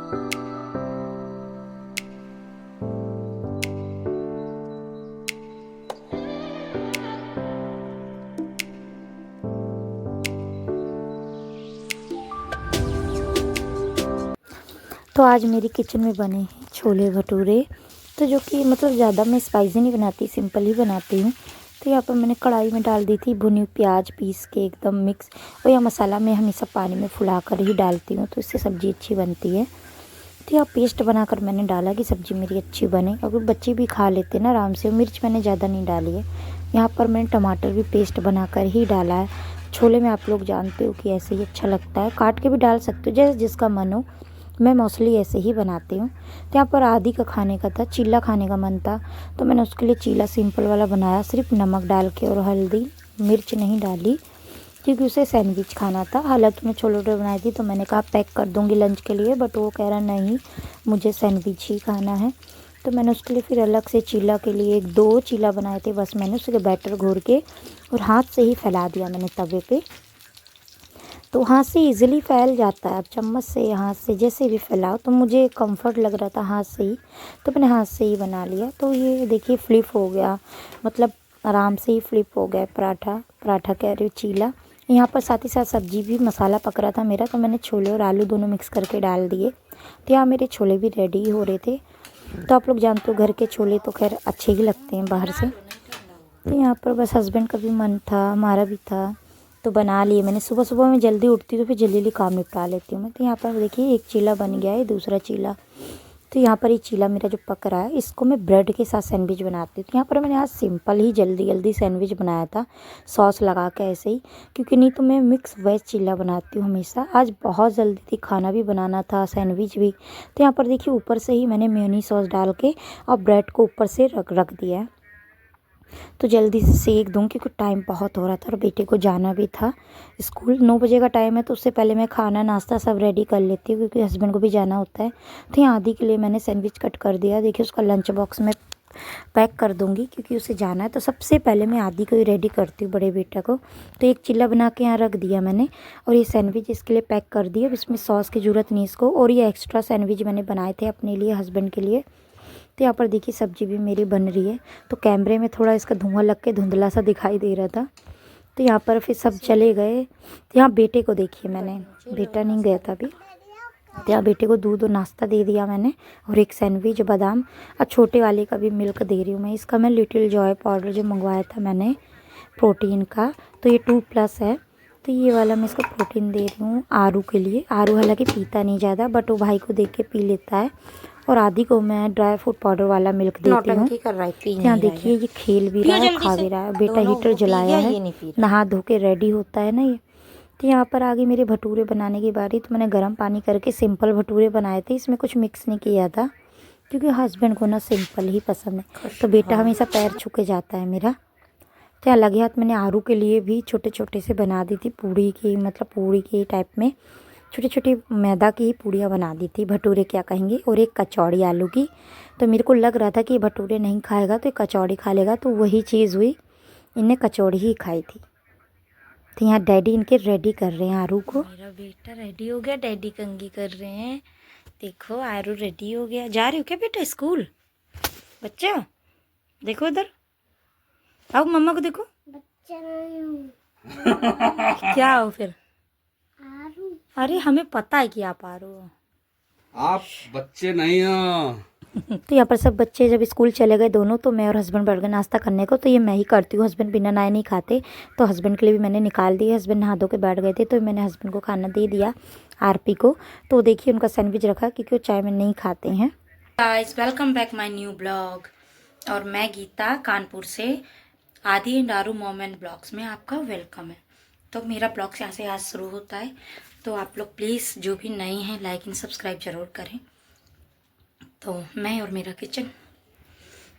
तो आज मेरी किचन में बने हैं छोले भटूरे, तो जो कि मतलब ज़्यादा मैं स्पाइसी नहीं बनाती, सिंपल ही बनाती हूँ। तो यहाँ पर मैंने कढ़ाई में डाल दी थी भुनी हुई प्याज पीस के एकदम मिक्स, और यह मसाला मैं हमेशा पानी में फुला कर ही डालती हूँ, तो इससे सब्ज़ी अच्छी बनती है। तो यहाँ पेस्ट बनाकर मैंने डाला कि सब्ज़ी मेरी अच्छी बने, और बच्चे भी खा लेते ना आराम से। मिर्च मैंने ज़्यादा नहीं डाली है। यहाँ पर मैंने टमाटर भी पेस्ट बनाकर ही डाला है। छोले में आप लोग जानते हो कि ऐसे ही अच्छा लगता है, काट के भी डाल सकते हो जैसे जिसका मन हो। मैं मोस्टली ऐसे ही बनाती हूँ। तो यहाँ पर आदि का खाने का था, चीला खाने का मन था, तो मैंने उसके लिए चीला सिंपल वाला बनाया, सिर्फ नमक डाल के और हल्दी मिर्च नहीं डाली, क्योंकि उसे सैंडविच खाना था। हालांकि मैं छोले भटूरे बनाई थी तो मैंने कहा पैक कर दूँगी लंच के लिए, बट वो कह रहा नहीं मुझे सैंडविच ही खाना है। तो मैंने उसके लिए फिर अलग से चीला के लिए 1-2 चीला बनाए थे बस। मैंने उसके बैटर घोर के और हाथ से ही फैला दिया मैंने तवे पे, तो हाथ से इजीली फैल जाता है। आप चम्मच से हाथ से जैसे भी फैलाओ, तो मुझे कंफर्ट लग रहा था हाथ से ही, तो मैंने हाथ से ही बना लिया। तो ये देखिए फ्लिप हो गया, मतलब आराम से ही फ्लिप हो गया पराठा कह रही हूँ, चीला। यहाँ पर साथ ही साथ सब्जी भी मसाला पक रहा था मेरा, तो मैंने छोले और आलू दोनों मिक्स करके डाल दिए। तो यहाँ मेरे छोले भी रेडी हो रहे थे। तो आप लोग जानते हो घर के छोले तो खैर अच्छे ही लगते हैं बाहर से। तो यहाँ पर बस हस्बैंड का भी मन था, हमारा भी था, तो बना लिए मैंने। सुबह सुबह मैं जल्दी उठती हूँ तो फिर जल्दी जल्दी काम निपटा लेती हूँ मैं। तो यहाँ पर देखिए एक चीला बन गया है, दूसरा चीला। तो यहाँ पर ये चीला मेरा जो पक रहा है, इसको मैं ब्रेड के साथ सैंडविच बनाती हूँ। तो यहाँ पर मैंने आज सिंपल ही जल्दी जल्दी सैंडविच बनाया था, सॉस लगा के ऐसे ही, क्योंकि नहीं तो मैं मिक्स वेज चीला बनाती हूँ हमेशा। आज बहुत जल्दी थी, खाना भी बनाना था, सैंडविच भी। तो यहाँ पर देखिए ऊपर से ही मैंने मेयोनीज सॉस डाल के और ब्रेड को ऊपर से रख दिया है। तो जल्दी से सेक दूँ क्योंकि टाइम बहुत हो रहा था और बेटे को जाना भी था स्कूल। 9 बजे का टाइम है, तो उससे पहले मैं खाना नाश्ता सब रेडी कर लेती हूँ क्योंकि हस्बैंड को भी जाना होता है। तो यहाँ आदि के लिए मैंने सैंडविच कट कर दिया। देखिए उसका लंच बॉक्स में पैक कर दूँगी क्योंकि उसे जाना है। तो सबसे पहले मैं आदि को ही रेडी करती हूँ, बड़े बेटा को। तो एक चिल्ला बना के यहाँ रख दिया मैंने, और ये सैंडविच इसके लिए पैक कर दिया। अब इसमें सॉस की ज़रूरत नहीं इसको। और ये एक्स्ट्रा सैंडविच मैंने बनाए थे अपने लिए, हस्बैंड के लिए। तो यहाँ पर देखिए सब्जी भी मेरी बन रही है। तो कैमरे में थोड़ा इसका धुआं लग के धुंधला सा दिखाई दे रहा था। तो यहाँ पर फिर सब चले गए। तो यहाँ बेटे को देखिए, मैंने बेटा नहीं गया था अभी। तो यहाँ बेटे को दूध और नाश्ता दे दिया मैंने, और एक सैंडविच बादाम, और छोटे वाले का भी मिल्क दे रही हूँ मैं। इसका मैं लिटिल जॉय पाउडर जो मंगवाया था मैंने प्रोटीन का, तो ये 2+ है। तो ये वाला मैं इसको प्रोटीन दे रही हूँ आरू के लिए। आरू हालांकि पीता नहीं ज़्यादा, बट वो भाई को देख के पी लेता है। और आदि को मैं ड्राई फ्रूट पाउडर वाला मिल्क देती हूँ। यहाँ देखिए ये खेल भी रहा है, खा भी रहा है। बेटा हीटर जलाया है, नहा धो के रेडी होता है ना ये। तो यहाँ पर आगे मेरे भटूरे बनाने की बारी। तो मैंने गर्म पानी करके सिंपल भटूरे बनाए थे, इसमें कुछ मिक्स नहीं किया था क्योंकि हस्बैंड को ना सिंपल ही पसंद है। तो बेटा हमेशा पैर छू के जाता है मेरा। तो यहाँ लगे हाथ मैंने आरू के लिए भी छोटे छोटे से बना दी थी पूड़ी की, मतलब पूड़ी की टाइप में छोटी छोटी मैदा की ही पूड़ियाँ बना दी थी, भटूरे क्या कहेंगे। और एक कचौड़ी आलू की। तो मेरे को लग रहा था कि भटूरे नहीं खाएगा तो कचौड़ी खा लेगा, तो वही चीज़ हुई, इनने कचौड़ी ही खाई थी। तो यहाँ डैडी इनके रेडी कर रहे हैं आरू को। मेरा बेटा रेडी हो गया, डैडी कंघी कर रहे हैं। देखो आरू रेडी हो गया। जा रही हो क्या बेटा स्कूल? बच्चा देखो इधर आओ, मम्मा को देखो। बच्चा नहीं हूँ। क्या हो फिर? आरू। अरे हमें पता है कि आप आरू हो। आप बच्चे नहीं हो। तो यहाँ पर सब बच्चे जब स्कूल चले गए दोनों, तो मैं और हस्बैंड बढ़ गए नाश्ता करने को। तो ये मैं ही करती हूँ, हस्बैंड बिना नहाए नहीं खाते। तो हस्बैंड के लिए भी मैंने निकाल दिया। हस्बैंड नहा धो के बैठ गए थे, तो मैंने हस्बैंड को खाना दे दिया, आरपी को। तो देखिए उनका सैंडविच रखा क्योंकि वो चाय में नहीं खाते हैं। Guys welcome back my new blog. और मैं गीता कानपुर से Aadi and Aaru mom and blogs में आपका वेलकम है। तो मेरा ब्लॉग यहाँ से आज शुरू होता है। तो आप लोग प्लीज़ जो भी नए हैं लाइक एंड सब्सक्राइब ज़रूर करें। तो मैं और मेरा किचन,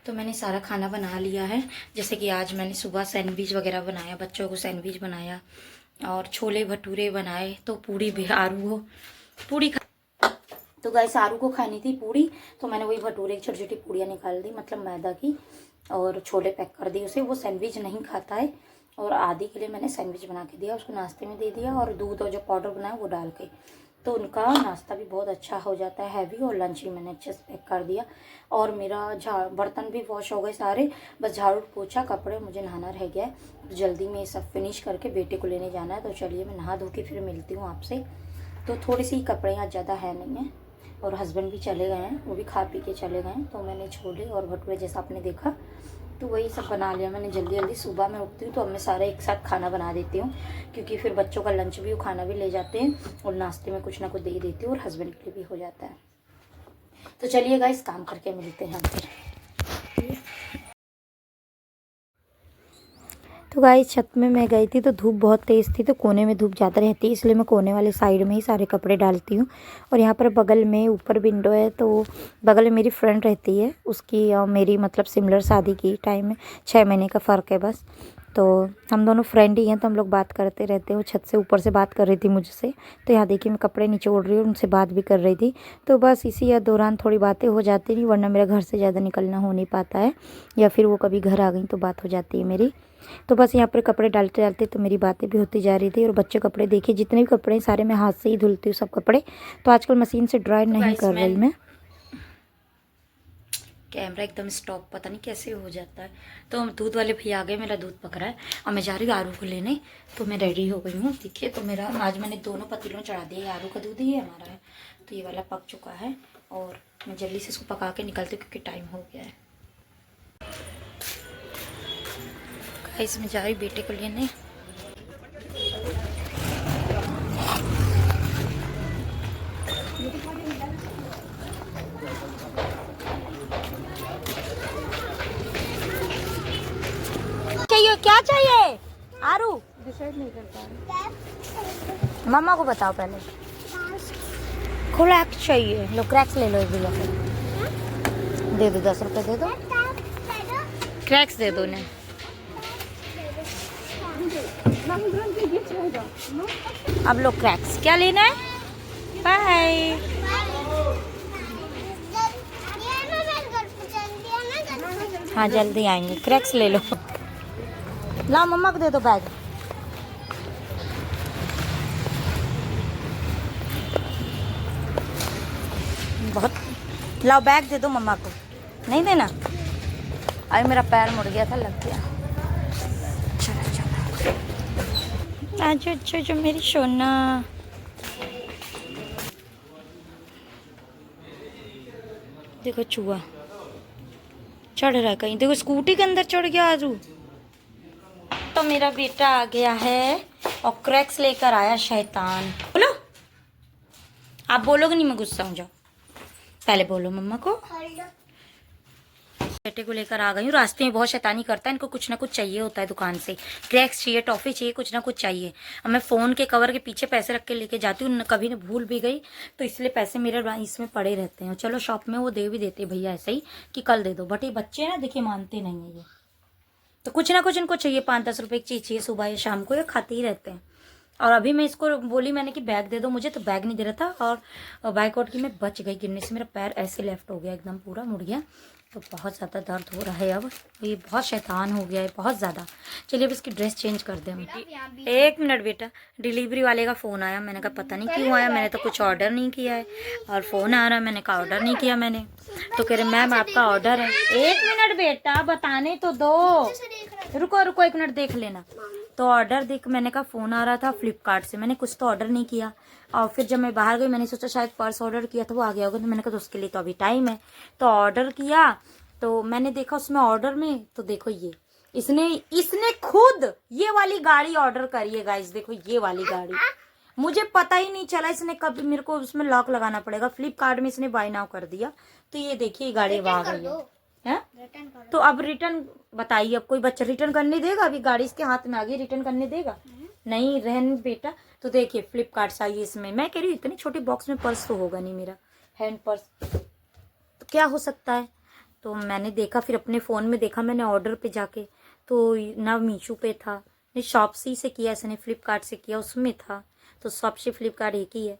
तो मैंने सारा खाना बना लिया है। जैसे कि आज मैंने सुबह सैंडविच वगैरह बनाया, बच्चों को सैंडविच बनाया, और छोले भटूरे बनाए। तो पूड़ी भी आरू हो पूड़ी खा, तो गाइस आरू को खानी थी पूड़ी, तो मैंने वही भटूरे की छोटी छोटी पूड़ियाँ निकाल दी, मतलब मैदा की, और छोले पैक कर दिए उसे। वो सैंडविच नहीं खाता है, और आदि के लिए मैंने सैंडविच बना के दिया, उसको नाश्ते में दे दिया, और दूध और जो पाउडर बनाया वो डाल के। तो उनका नाश्ता भी बहुत अच्छा हो जाता है हैवी, और लंच भी मैंने अच्छे से पैक कर दिया। और मेरा बर्तन भी वॉश हो गए सारे, बस झाड़ू पोछा, कपड़े, मुझे नहाना रह गया है। तो जल्दी में ये सब फिनिश करके बेटे को लेने जाना है। तो चलिए मैं नहा धो के फिर मिलती हूँ आपसे। तो थोड़ी सी कपड़े यहाँ ज़्यादा है नहीं है, और हस्बैंड भी चले गए हैं, वो भी खा पी के चले गए हैं। तो मैंने छोले और भटूरे जैसा आपने देखा तो वही सब बना लिया मैंने जल्दी जल्दी। सुबह मैं उठती हूँ तो अब मैं सारे एक साथ खाना बना देती हूँ, क्योंकि फिर बच्चों का लंच भी वो खाना भी ले जाते हैं, और नाश्ते में कुछ ना कुछ दे देती हूँ, और हस्बैंड के लिए भी हो जाता है। तो चलिए गाइस, काम करके मिलते हैं हम फिर। तो गाइस, छत में मैं गई थी तो धूप बहुत तेज़ थी, तो कोने में धूप ज़्यादा रहती है, इसलिए मैं कोने वाले साइड में ही सारे कपड़े डालती हूँ। और यहाँ पर बगल में ऊपर विंडो है, तो बगल में मेरी फ्रेंड रहती है, उसकी मेरी मतलब सिमिलर शादी की टाइम में 6 महीने का फ़र्क है बस। तो हम दोनों फ्रेंड ही हैं, तो हम लोग बात करते रहते हैं। वो छत से ऊपर से बात कर रही थी मुझसे, तो यहाँ देखिए मैं कपड़े निचोड़ रही हूँ, उनसे बात भी कर रही थी। तो बस इसी दौरान थोड़ी बातें हो जाती नहीं, वरना मेरा घर से ज़्यादा निकलना हो नहीं पाता है, या फिर वो कभी घर आ गई तो बात हो जाती है मेरी। तो बस यहाँ पर कपड़े डालते डालते तो मेरी बातें भी होती जा रही थी। और बच्चे कपड़े देखिए, जितने भी कपड़े हैं सारे मैं हाथ से ही धुलती हूँ सब कपड़े, तो आजकल मशीन से ड्राई नहीं कर रही मैं। कैमरा एकदम स्टॉप, पता नहीं कैसे हो जाता है। तो दूध वाले भैया आ गए, मेरा दूध पक रहा है, और मैं जा रही हूँ आरू को लेने। तो मैं रेडी हो गई हूँ, देखिए। तो मेरा आज मैंने दोनों पतीलों चढ़ा दिए, आरू का दूध ही हमारा है, तो ये वाला पक चुका है, और मैं जल्दी से इसको पका के निकलती हूँ क्योंकि टाइम हो गया है। इसमें जा रही बेटे को लेने। चाहिए क्या चाहिए आरू? डिसाइड नहीं करता, मम्मा को बताओ पहले। क्रैक्स चाहिए, लो क्रैक्स ले लो, भी लो, दे दो 10 रुपए दे दो, क्रैक्स दे दो उन्हें। अब लो क्रैक्स, क्या लेना है? बाय। हाँ जल्दी आएंगे, क्रैक्स ले लो। ला मम्मा को दे दो बैग। बहुत, लाओ बैग दे दो मम्मा को। नहीं देना? अरे मेरा पैर मुड़ गया था, लग गया। चलो चलो, आज अच्छा जो मेरी सोना। देखो चूहा चढ़ रहा है कहीं, देखो स्कूटी के अंदर चढ़ गया आजू। तो मेरा बेटा आ गया है और क्रैक्स लेकर आया शैतान। बोलो, आप बोलोगे नहीं मैं गुस्सा हो जाऊँ। पहले बोलो मम्मा को। बेटे को लेकर आ गई हूँ, रास्ते में बहुत शैतानी करता है, इनको कुछ ना कुछ चाहिए होता है दुकान से, क्रैक्स चाहिए, टॉफी चाहिए, कुछ ना कुछ चाहिए। अब मैं फ़ोन के कवर के पीछे पैसे रख के लेके जाती हूँ, कभी ने भूल भी गई तो इसलिए पैसे मेरे इसमें पड़े रहते हैं। चलो शॉप में वो दे भी देते भैया ऐसे ही कि कल दे दो, बट ये बच्चे ना देखिए मानते नहीं है ये, तो कुछ ना कुछ इनको चाहिए, 5-10 रुपए की चीज़ चाहिए सुबह या शाम को, ये खाते ही रहते हैं। और अभी मैं इसको बोली मैंने कि बैग दे दो मुझे, तो बैग नहीं दे रहा था, और बाइक आउट की मैं बच गई गिरने से, मेरा पैर ऐसे लेफ्ट हो गया, एकदम पूरा मुड़ गया, तो बहुत ज़्यादा दर्द हो रहा है। अब ये बहुत शैतान हो गया है, बहुत ज़्यादा। चलिए अब इसकी ड्रेस चेंज कर दें। 1 मिनट बेटा, डिलीवरी वाले का फ़ोन आया, मैंने कहा पता नहीं क्यों आया, मैंने तो कुछ ऑर्डर नहीं किया है, और फ़ोन आ रहा है, मैंने कहा ऑर्डर नहीं किया मैंने। तो कह रहे मैम आपका ऑर्डर है। 1 मिनट बेटा, बताने तो दो, रुको रुको 1 मिनट देख लेना। तो ऑर्डर देख, मैंने कहा फ़ोन आ रहा था फ्लिपकार्ट से, मैंने कुछ तो ऑर्डर नहीं किया, और फिर जब मैं बाहर गई मैंने सोचा शायद पर्स ऑर्डर किया था वो आ गया होगा, तो मैंने कहा तो उसके लिए तो अभी टाइम है, तो ऑर्डर किया। तो मैंने देखा उसमें ऑर्डर में, तो देखो ये इसने खुद ये वाली गाड़ी ऑर्डर करी है गाइस, देखो ये वाली गाड़ी, मुझे पता ही नहीं चला, इसने कभी, मेरे को उसमें लॉक लगाना पड़ेगा, फ्लिपकार्ट में इसने बाय नाउ कर दिया। तो ये देखिए गाड़ी आ गई है, तो अब रिटर्न बताइए, अब कोई बच्चा रिटर्न करने देगा? अभी गाड़ी इसके हाथ में आ गई, रिटर्न करने देगा? नहीं रहने बेटा। तो देखिए फ्लिपकार्ट से आई इसमें, मैं कह रही हूँ इतनी छोटी बॉक्स में पर्स तो होगा नहीं मेरा, हैंड पर्स तो क्या हो सकता है। तो मैंने देखा, फिर अपने फ़ोन में देखा मैंने ऑर्डर पे जाके, तो ना मीशो पे था, नहीं शॉपसी से किया इसने, फ्लिपकार्ट से किया उसमें था, तो शॉपसी फ्लिपकार्ट एक ही है।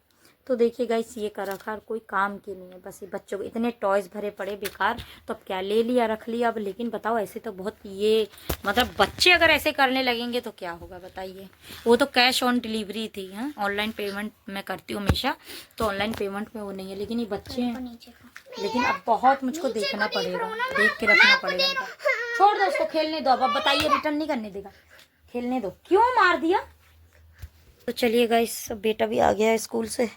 तो देखिए गाइस ये कर रखा और कोई काम की नहीं है, बस ये बच्चों को इतने टॉयज़ भरे पड़े बेकार, तो अब क्या ले लिया रख लिया अब। लेकिन बताओ ऐसे तो बहुत ये मतलब बच्चे अगर ऐसे करने लगेंगे तो क्या होगा बताइए। वो तो कैश ऑन डिलीवरी थी, हाँ ऑनलाइन पेमेंट मैं करती हूँ हमेशा, तो ऑनलाइन पेमेंट में वो नहीं है, लेकिन ये बच्चे हैं। लेकिन अब बहुत मुझको देखना पड़ेगा, देख के रखना पड़ेगा। छोड़ दो उसको, खेलने दो। अब बताइए रिटर्न नहीं करने देगा, खेलने दो। क्यों मार दिया? तो चलिए गाइस अब बेटा भी आ गया है स्कूल से,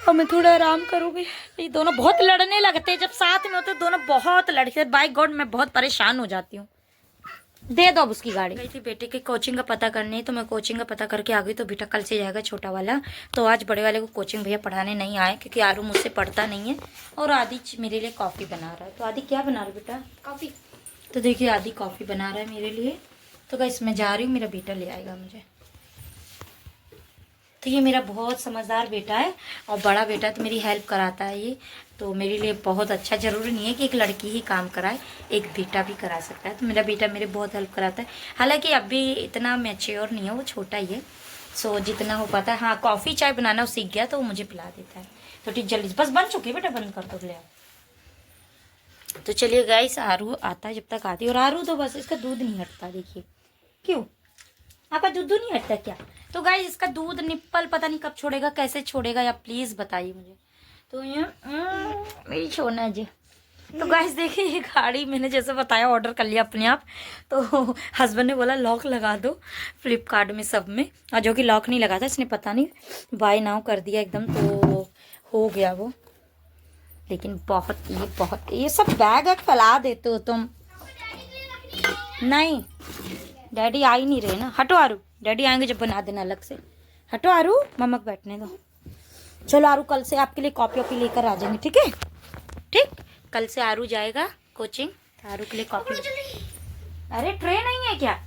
अब मैं थोड़ा आराम करूँगी। ये दोनों बहुत लड़ने लगते हैं, जब साथ में होते दोनों बहुत लड़ते हैं। बाय गॉड मैं बहुत परेशान हो जाती हूँ। दे दो अब उसकी गाड़ी। गई थी बेटे की कोचिंग का पता करने, तो मैं कोचिंग का पता करके आ गई। तो बेटा कल से जाएगा छोटा वाला, तो आज बड़े वाले को कोचिंग भैया पढ़ाने नहीं आए क्योंकि आरू मुझसे पढ़ता नहीं है। और आदि मेरे लिए कॉफ़ी बना रहा है। तो आदि क्या बना रहा है बेटा? कॉफ़ी। तो देखिए आदि कॉफ़ी बना रहा है मेरे लिए। तो गाइस मैं जा रही हूँ, मेरा बेटा ले आएगा मुझे। तो ये मेरा बहुत समझदार बेटा है, और बड़ा बेटा तो मेरी हेल्प कराता है ये, तो मेरे लिए बहुत अच्छा। ज़रूरी नहीं है कि एक लड़की ही काम कराए, एक बेटा भी करा सकता है। तो मेरा बेटा मेरे बहुत हेल्प कराता है, हालांकि अभी इतना मैच्योर नहीं है, वो छोटा ही है। सो जितना हो पाता है, हाँ कॉफ़ी चाय बनाना वो सीख गया तो वो मुझे पिला देता है। तो ठीक जल्दी बस बन चुकी है बेटा, बंद कर दो ले आओ। तो चलिए गाइस आरू आता है, जब तक आती है। और आरू तो बस इसका दूध नहीं हटता, देखिए क्यों आपका दूध नहीं हटता क्या? तो गाइस इसका दूध निप्पल पता नहीं कब छोड़ेगा, कैसे छोड़ेगा, या प्लीज़ बताइए मुझे। तो ये मेरी छोड़ना है जी। तो गाइस देखिए ये गाड़ी मैंने जैसे बताया ऑर्डर कर लिया अपने आप। तो हस्बैंड ने बोला लॉक लगा दो फ्लिपकार्ट में सब में, और जो कि लॉक नहीं लगा था इसने, पता नहीं बाय नाउ कर दिया एकदम, तो हो गया वो। लेकिन बहुत ये सब बैग फैला देते हो तुम। नहीं डैडी आ ही नहीं रहे ना, हटो आरू, डैडी आएंगे जब बना देना अलग से। हटो आरू, मम्मा को बैठने दो। चलो आरू कल से आपके लिए कॉपी वॉपी लेकर आ जाएंगे, ठीक है? ठीक, कल से आरू जाएगा कोचिंग, तो आरू के लिए कॉपी। अरे ट्रे नहीं है क्या?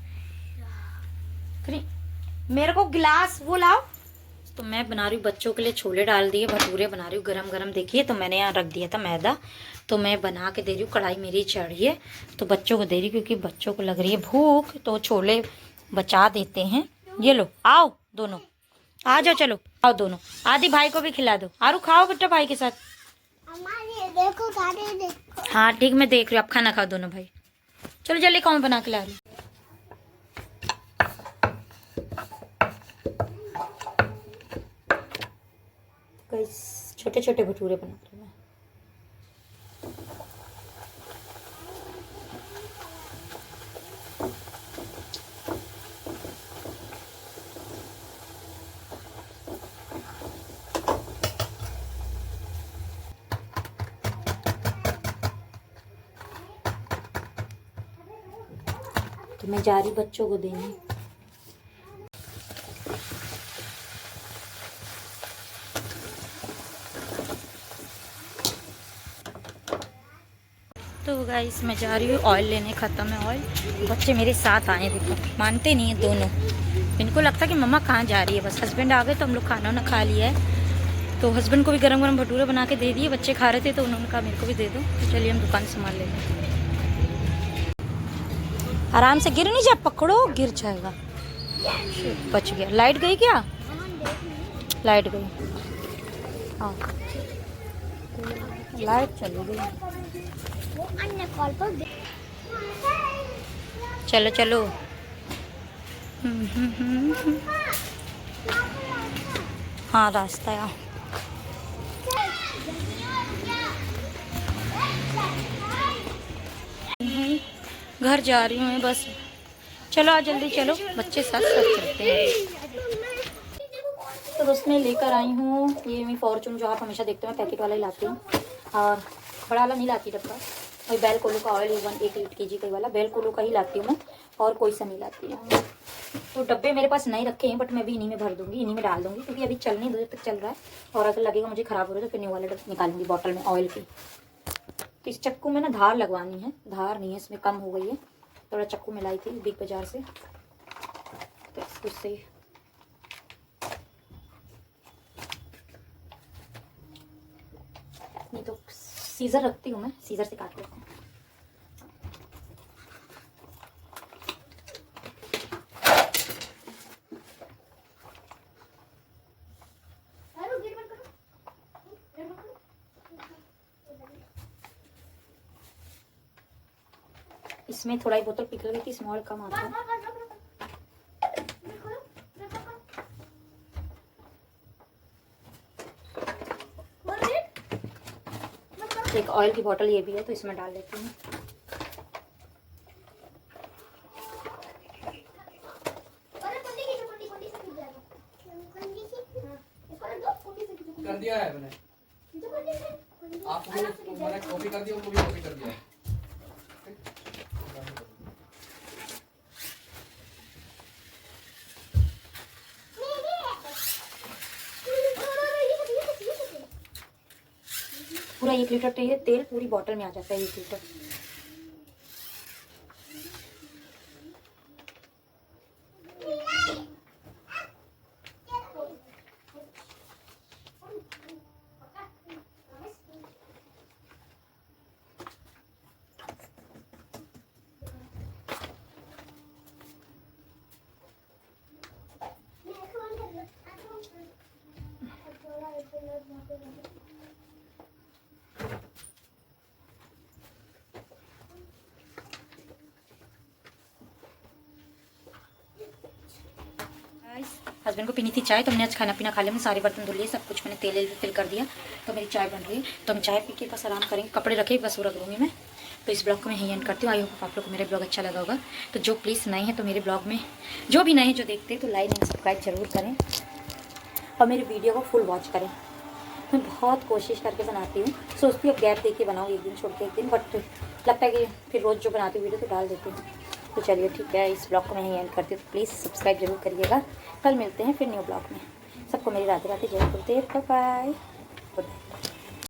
मेरे को गिलास वो लाओ। तो मैं बना रही हूँ बच्चों के लिए, छोले डाल दिए, भटूरे बना रही हूँ गरम गरम। देखिए तो मैंने यहाँ रख दिया था मैदा, तो मैं बना के दे रही हूँ। कढ़ाई मेरी चढ़ी है तो बच्चों को दे रही, क्योंकि बच्चों को लग रही है भूख, तो छोले बचा देते हैं। ये लो आओ दोनों, आ जाओ, चलो आओ दोनों। आदि भाई को भी खिला दो। आरू खाओ बेटा भाई के साथ। देखो देखो। हाँ ठीक, मैं देख रही हूँ, आप खाना खाओ दोनों भाई। चलो जल्दी खाओ, मैं बना के ला रही हूँ। छोटे छोटे भटूरे बना रही हूँ। तो मैं जा रही बच्चों को देने। तो गाइस मैं जा रही हूँ ऑयल लेने, ख़त्म है ऑयल। बच्चे मेरे साथ आए, देखो मानते नहीं है दोनों। इनको लगता कि मम्मा कहाँ जा रही है। बस हस्बैंड आ गए तो हम लोग खाना ना खा लिया है, तो हस्बैंड को भी गरम गरम भटूरे बना के दे दिए। बच्चे खा रहे थे तो उन्होंने कहा मेरे को भी दे दो। तो चलिए हम दुकान संभाल लेंगे। आराम से, गिर नहीं जा, पकड़ो गिर जाएगा। बच गया। लाइट गई क्या? लाइट गई, हाँ लाइट चली गई। अन्य कॉल पर चलो चलो। हाँ रास्ता है। घर जा रही हूँ मैं बस। चलो आ जल्दी चलो, बच्चे साथ साथ चलते हैं। तो बस मैं लेकर आई हूँ ये मी फॉर्चून, जो आप हमेशा देखते हो, मैं पैकेट वाला ही लाती हूँ, और बड़ा वाला नहीं लाती डब्बा। वही बेल कोलो का ऑयल 1 kg का वाला बेल कोलो का ही लाती हूँ मैं, और कोई सा नहीं लाती हूँ। तो डब्बे मेरे पास नहीं रखे हैं, बट मैं भी इन्हीं में भर दूंगी, इन्हीं में डाल दूंगी, क्योंकि अभी चलने दो, जब तक चल रहा है। और अगर लगेगा मुझे ख़राब हो रहा है तो फिर न्यू वाला निकालूंगी बॉटल में ऑयल की। तो इस चक्कू में ना धार लगवानी है, धार नहीं है इसमें, कम हो गई है। थोड़ा चक्कू में लाई थी बिग बाजार से, तो उससे नहीं तो सीजर रखती हूँ मैं, सीजर से काट लेते हैं। इसमें थोड़ा ही बोतल पिघल गई थी, स्मॉल कम आता है। एक ऑयल की बोतल ये भी है, तो इसमें डाल देती हूँ। कर दिया है मैंने, आपको मैंने कॉपी कर दिया, उनको भी कॉपी कर दिया है। पूरा 1 लीटर तेल पूरी बोतल में आ जाता है, 1 लीटर। हस्बैंड को पीनी थी चाय, तो हमने आज खाना पीना खा लिया, हमने सारे बर्तन धुल लिए, सब कुछ मैंने तेल फिल कर दिया। तो मेरी चाय बन रही है, तो हम चाय पी के बस आराम करेंगे। कपड़े रखे बस वो रख दूँगी मैं। तो इस ब्लॉग को मैं यहीं एंड करती हूँ। आई होप आप लोग को मेरा ब्लॉग अच्छा लगा होगा। तो जो प्लीज़ नए हैं तो मेरे ब्लॉग में, जो भी नए हैं जो देखते हैं, तो लाइक एंड सब्सक्राइब जरूर करें और मेरे वीडियो को फुल वॉच करें। मैं बहुत कोशिश करके बनाती हूँ, सोचती हूँ गैप दे के बनाऊँ, एक दिन छोड़ के एक दिन, बट लगता है कि फिर रोज़ जो बनाती हूँ वीडियो तो डाल देती हूँ। तो चलिए ठीक है, इस ब्लॉग को मैं यहीं एंड करती हूँ। तो प्लीज़ सब्सक्राइब जरूर करिएगा। कल मिलते हैं फिर न्यू ब्लॉग में। सबको मेरी राधे राधे, जय गुरुदेव, बाय बाय, गुड नाइट।